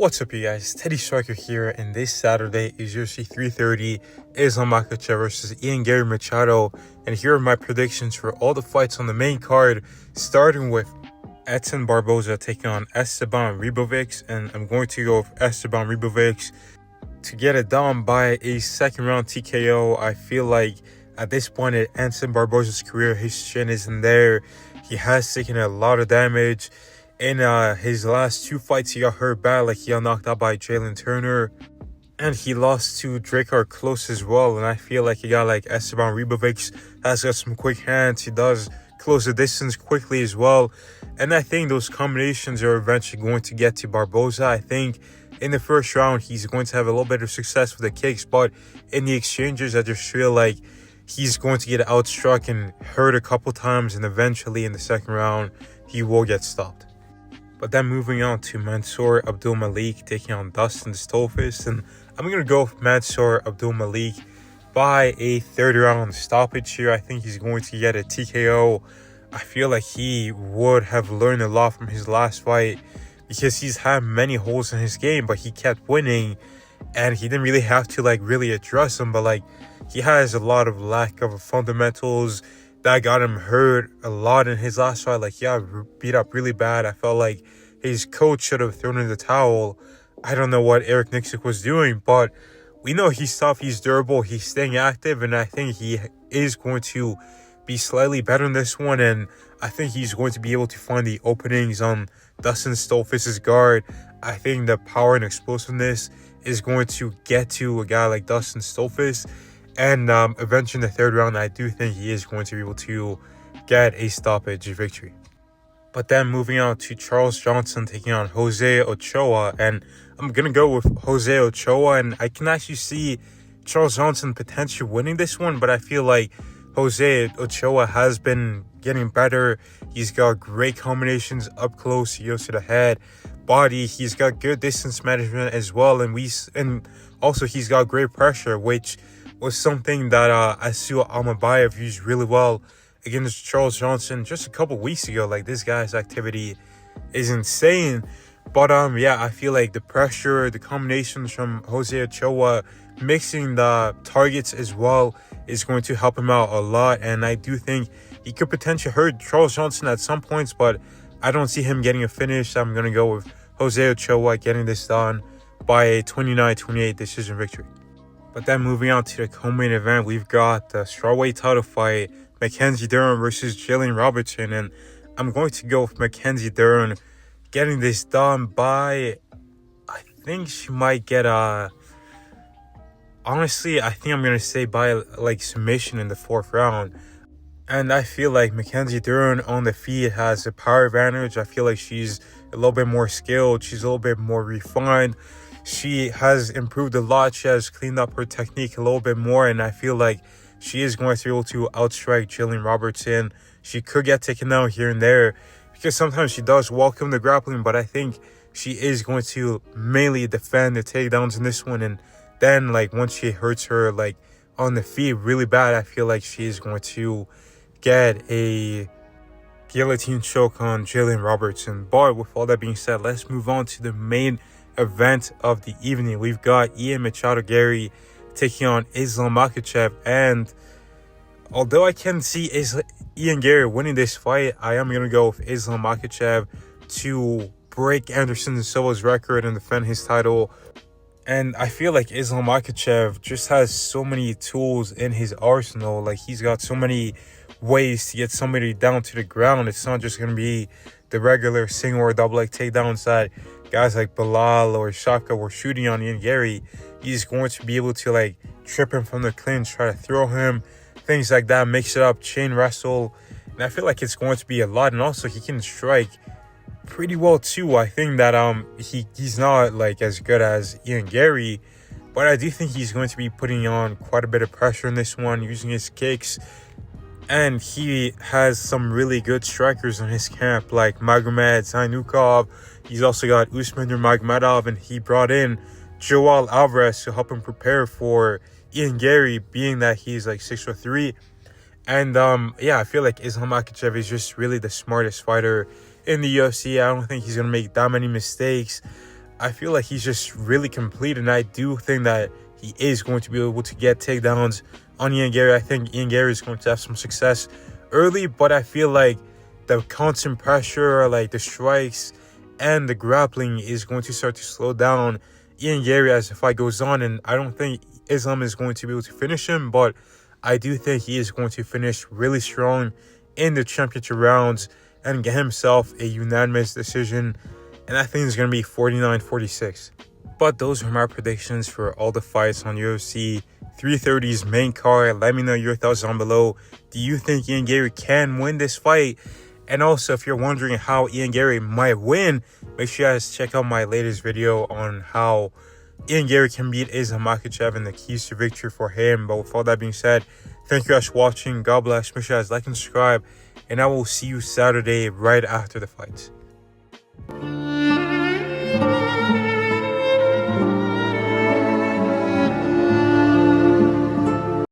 What's up, you guys? Teddy Striker here, and this Saturday is UFC 330. Islam Makhachev versus Garry Machado, and here are my predictions for all the fights on the main card, starting with Edson Barboza taking on Esteban Ribovics, and I'm going to go with Esteban Ribovics to get it done by a second round TKO. I feel like at this point in Edson Barboza's career, his chin isn't there. He has taken a lot of damage. In his last two fights, he got hurt bad, like he got knocked out by Jalen Turner. And he lost to Drakkar Klose as well. And I feel like he got like Esteban Ribovics has got some quick hands. He does close the distance quickly as well. And I think those combinations are eventually going to get to Barboza. I think in the first round, he's going to have a little bit of success with the kicks. But in the exchanges, I just feel like he's going to get outstruck and hurt a couple times. And eventually in the second round, he will get stopped. But then moving on to Mansour Abdulmalik taking on Dustin Stolfus. And I'm going to go with Mansour Abdulmalik by a third round stoppage here. I think he's going to get a TKO. I feel like he would have learned a lot from his last fight because he's had many holes in his game, but he kept winning and he didn't really have to really address them. But he has a lot of lack of fundamentals that got him hurt a lot in his last fight. He got beat up really bad. I felt like his coach should have thrown in the towel. I don't know what Eric Nixick was doing, but we know he's tough, he's durable, he's staying active, and I think he is going to be slightly better in this one, and I think he's going to be able to find the openings on Dustin Stolfus' guard. I think the power and explosiveness is going to get to a guy like Dustin Stolfus. And eventually in the third round, I do think he is going to be able to get a stoppage victory. But then moving on to Charles Johnson taking on Jose Ochoa. And I'm going to go with Jose Ochoa. And I can actually see Charles Johnson potentially winning this one. But I feel like Jose Ochoa has been getting better. He's got great combinations up close. He goes to the head, body. He's got good distance management as well. And also he's got great pressure, which was something that Asu Almabayev used really well against Charles Johnson just a couple weeks ago. This guy's activity is insane. But yeah, I feel like the pressure, the combinations from Jose Ochoa, mixing the targets as well is going to help him out a lot. And I do think he could potentially hurt Charles Johnson at some points, but I don't see him getting a finish. I'm going to go with Jose Ochoa getting this done by a 29-28 decision victory. But then moving on to the co-main event, we've got the strawweight title fight, Mackenzie Dern versus Jillian Robertson. And I'm going to go with Mackenzie Dern getting this done by, I think she might get honestly, I think I'm going to say by submission in the fourth round. And I feel like Mackenzie Dern on the feet has a power advantage. I feel like she's a little bit more skilled. She's a little bit more refined. She has improved a lot. She has cleaned up her technique a little bit more. And I feel like she is going to be able to outstrike Jillian Robertson. She could get taken down here and there because sometimes she does welcome the grappling. But I think she is going to mainly defend the takedowns in this one. And then once she hurts her on the feet really bad, I feel like she is going to get a guillotine choke on Jillian Robertson. But with all that being said, let's move on to the main event of the evening. We've got Machado Garry taking on Islam Makhachev. And although I can see Garry winning this fight, I am going to go with Islam Makhachev to break Anderson Silva's record and defend his title. And I feel like Islam Makhachev just has so many tools in his arsenal. He's got so many ways to get somebody down to the ground. It's not just going to be the regular single or double leg takedowns that guys like Bilal or Shaka were shooting on Garry. He's going to be able to trip him from the clinch, try to throw him, things like that, mix it up, chain wrestle. And I feel like it's going to be a lot. And also he can strike pretty well too. I think that he's not as good as Garry, but I do think he's going to be putting on quite a bit of pressure in this one, using his kicks. And he has some really good strikers in his camp, like Magomed Zainukov. He's also got Usman Nurmagomedov, and he brought in Joel Alvarez to help him prepare for Garry, being that he's 6'3". And yeah, I feel like Islam Makhachev is just really the smartest fighter in the UFC. I don't think he's going to make that many mistakes. I feel like he's just really complete, and I do think that he is going to be able to get takedowns on Ian Garry. I think Ian Garry is going to have some success early, but I feel like the constant pressure, like the strikes and the grappling, is going to start to slow down Ian Garry as the fight goes on. And I don't think Islam is going to be able to finish him, but I do think he is going to finish really strong in the championship rounds and get himself a unanimous decision. And I think it's going to be 49-46. But those are my predictions for all the fights on UFC 330's main card. Let me know your thoughts down below. Do you think Ian Garry can win this fight? And also, if you're wondering how Ian Garry might win, make sure you guys check out my latest video on how Ian Garry can beat Islam Makhachev and the keys to victory for him. But with all that being said, thank you guys for watching. God bless. Make sure you guys like and subscribe. And I will see you Saturday right after the fight.